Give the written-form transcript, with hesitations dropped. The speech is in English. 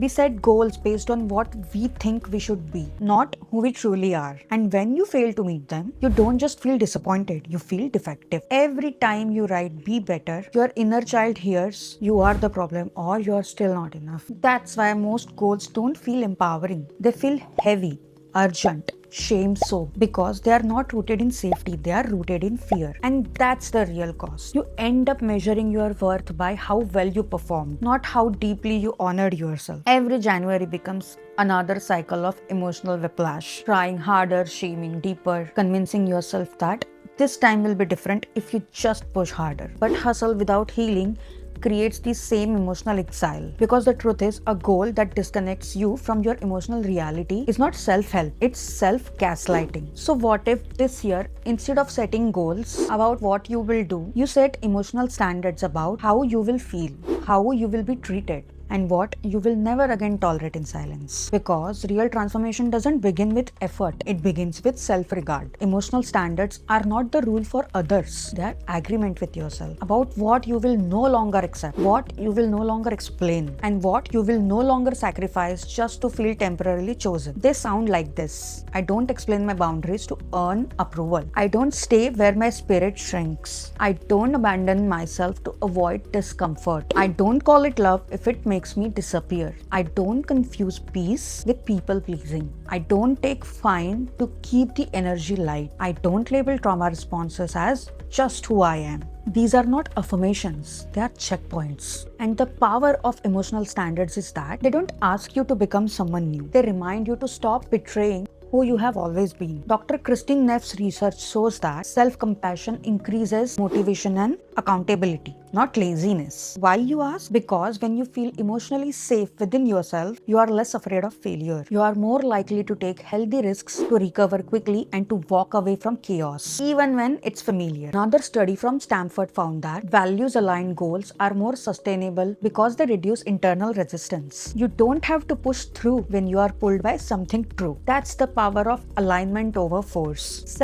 We set goals based on what we think we should be, not who we truly are. And when you fail to meet them, you don't just feel disappointed, you feel defective. Every time you write be better, your inner child hears you are the problem or you're still not enough. That's why most goals don't feel empowering. They feel heavy, urgent, shame soaked, because they are not rooted in safety, they are rooted in fear. And that's the real cost. You end up measuring your worth by how well you performed, not how deeply you honored yourself. Every January becomes another cycle of emotional whiplash, trying harder, shaming deeper, convincing yourself that this time will be different if you just push harder. But hustle without healing creates the same emotional exile. Because the truth is, a goal that disconnects you from your emotional reality is not self-help, it's self-gaslighting. So what if this year, instead of setting goals about what you will do, you set emotional standards about how you will feel, how you will be treated, and what you will never again tolerate in silence. Because real transformation doesn't begin with effort, it begins with self-regard. Emotional standards are not the rule for others, they are agreement with yourself about what you will no longer accept, what you will no longer explain, and what you will no longer sacrifice just to feel temporarily chosen. They sound like this: I don't explain my boundaries to earn approval. I don't stay where my spirit shrinks. I don't abandon myself to avoid discomfort. I don't call it love if it makes me disappear. I don't confuse peace with people pleasing. I don't take fine to keep the energy light. I don't label trauma responses as just who I am. These are not affirmations, they are checkpoints. And the power of emotional standards is that they don't ask you to become someone new. They remind you to stop betraying who you have always been. Dr. Christine Neff's research shows that self-compassion increases motivation and accountability, not laziness. Why, you ask? Because when you feel emotionally safe within yourself, you are less afraid of failure. You are more likely to take healthy risks, to recover quickly, and to walk away from chaos, even when it's familiar. Another study from Stanford found that values-aligned goals are more sustainable because they reduce internal resistance. You don't have to push through when you are pulled by something true. That's the power of alignment over force.